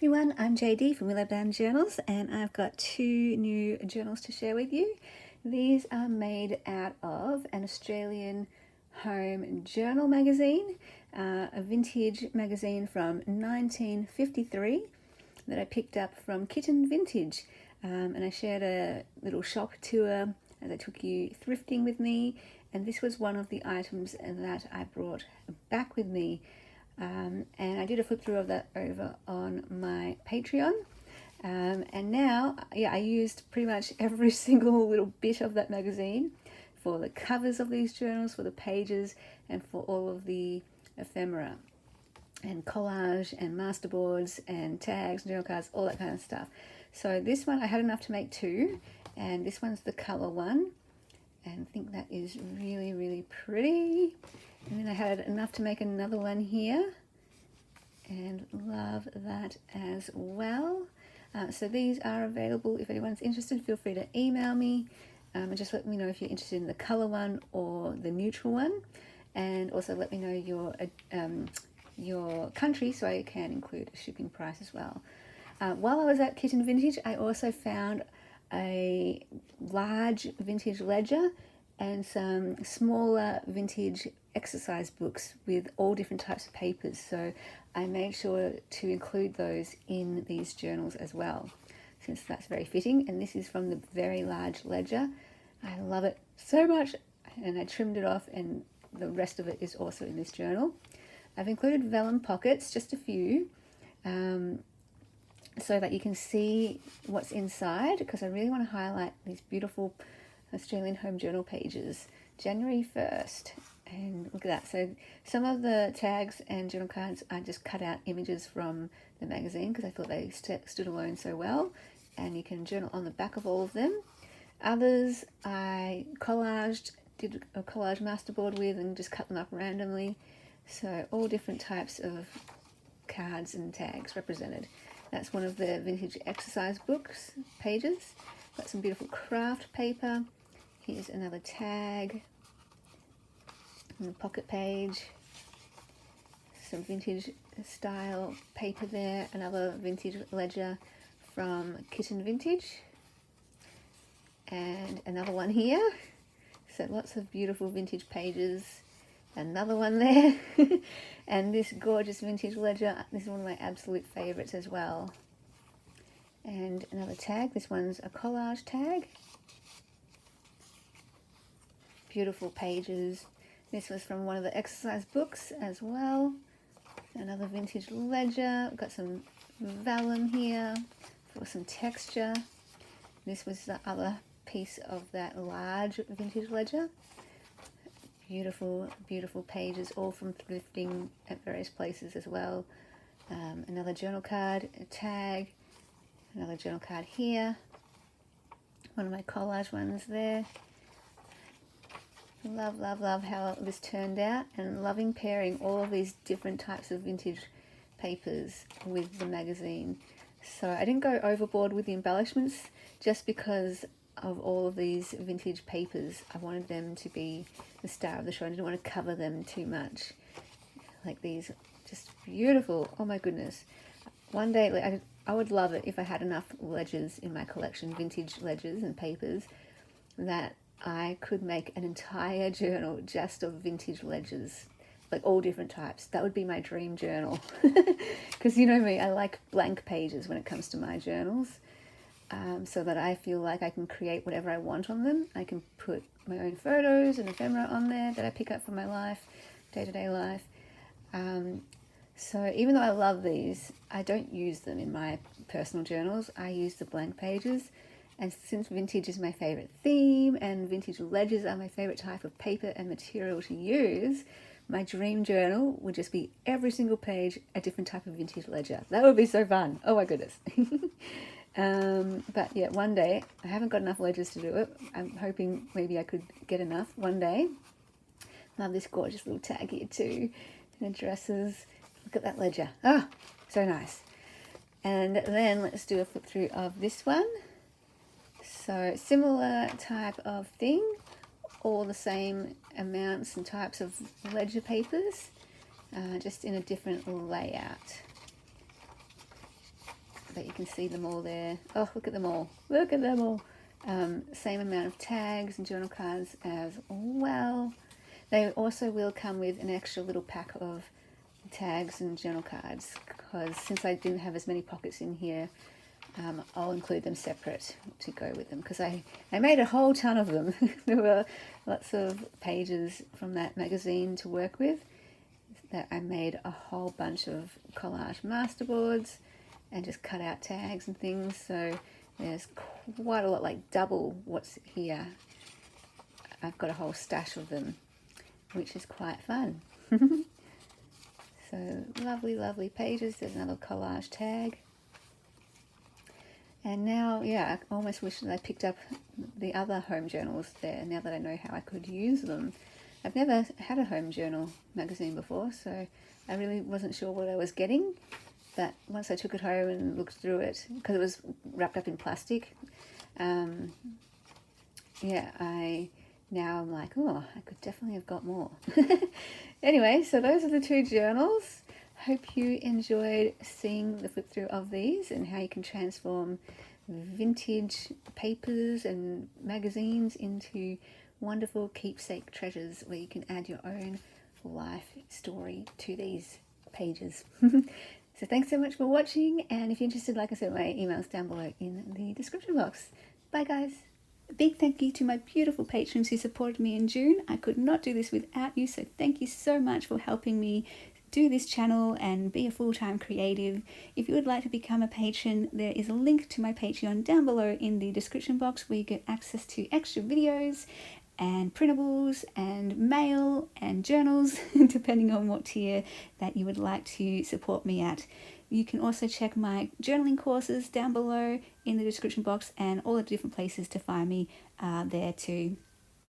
everyone, I'm JD from Willowbound Journals, and I've got two new journals to share with you. These are made out of an Australian home journal magazine, a vintage magazine from 1953 that I picked up from Kitten Vintage, and I shared a little shop tour as I took you thrifting with me, and this was one of the items that I brought back with me. And I did a flip through of that over on my Patreon, and now I used pretty much every single little bit of that magazine for the covers of these journals, for the pages, and for all of the ephemera and collage and masterboards and tags, journal cards, all that kind of stuff. So this one I had enough to make two, and this one's the color one, and I think that is really pretty. And then I had enough to make another one here, and love that as well. So these are available. If anyone's interested, feel free to email me and just let me know if you're interested in the color one or the neutral one, and also let me know your country so I can include a shipping price as well. While I was at Kitten Vintage, I also found a large vintage ledger and some smaller vintage exercise books with all different types of papers, so I made sure to include those in these journals as well, since that's very fitting. And this is from the very large ledger. I love it so much, and I trimmed it off, and the rest of it is also in this journal. I've included vellum pockets, just a few, so that you can see what's inside, because I really want to highlight these beautiful Australian home journal pages. January 1st, and look at that. So some of the tags and journal cards I just cut out images from the magazine because I thought they stood alone so well, and you can journal on the back of all of them. Others I did a collage masterboard with and just cut them up randomly, so all different types of cards and tags represented. That's one of the vintage exercise books pages. Got some beautiful craft paper. Here's another tag on the pocket page. Some vintage style paper there. Another vintage ledger from Kitten Vintage. And another one here. So lots of beautiful vintage pages. Another one there. And this gorgeous vintage ledger. This is one of my absolute favorites as well. And another tag. This one's a collage tag. Beautiful pages. This was from one of the exercise books as well. Another vintage ledger. We've got some vellum here for some texture. This was the other piece of that large vintage ledger. Beautiful pages, all from thrifting at various places as well. Another journal card, a tag, another journal card here. One of my collage ones there. Love how this turned out, and loving pairing all of these different types of vintage papers with the magazine. So I didn't go overboard with the embellishments just because of all of these vintage papers. I wanted them to be the star of the show. I didn't want to cover them too much. Like these, just beautiful. Oh my goodness. One day I would love it if I had enough ledgers in my collection, vintage ledgers and papers, that I could make an entire journal just of vintage ledgers, like all different types. That would be my dream journal. Because you know me, I like blank pages when it comes to my journals, so that I feel like I can create whatever I want on them. I can put my own photos and ephemera on there that I pick up from my life, day-to-day life. So even though I love these, I don't use them in my personal journals. I use the blank pages. And since vintage is my favorite theme and vintage ledgers are my favorite type of paper and material to use, my dream journal would just be every single page a different type of vintage ledger. That would be so fun. Oh my goodness. But yeah, one day, I haven't got enough ledgers to do it. I'm hoping maybe I could get enough one day. Love this gorgeous little tag here too. And addresses. Look at that ledger. Ah, so nice. And then let's do a flip through of this one. So similar type of thing, all the same amounts and types of ledger papers, just in a different layout. but you can see them all there. Oh, look at them all. Look at them all. Same amount of tags and journal cards as well. They also will come with an extra little pack of tags and journal cards, because since I didn't have as many pockets in here, I'll include them separate to go with them, because I made a whole ton of them. There were lots of pages from that magazine to work with, that I made a whole bunch of collage masterboards and just cut out tags and things. So there's quite a lot, like double what's here. I've got a whole stash of them, which is quite fun. So lovely, lovely pages. There's another collage tag. And now, yeah, I almost wish that I picked up the other home journals there, now that I know how I could use them. I've never had a home journal magazine before, so I really wasn't sure what I was getting. But once I took it home and looked through it, because it was wrapped up in plastic, yeah, now I'm like, oh, I could definitely have got more. Anyway, so those are the two journals. Hope you enjoyed seeing the flip through of these and how you can transform vintage papers and magazines into wonderful keepsake treasures where you can add your own life story to these pages. So thanks so much for watching, and if you're interested, like I said, my email's down below in the description box. Bye guys. A big thank you to my beautiful patrons who supported me in June. I could not do this without you, so thank you so much for helping me do this channel and be a full-time creative. If you would like to become a patron, there is a link to my Patreon down below in the description box, where you get access to extra videos and printables and mail and journals, depending on what tier that you would like to support me at. You can also check my journaling courses down below in the description box, and all the different places to find me there too.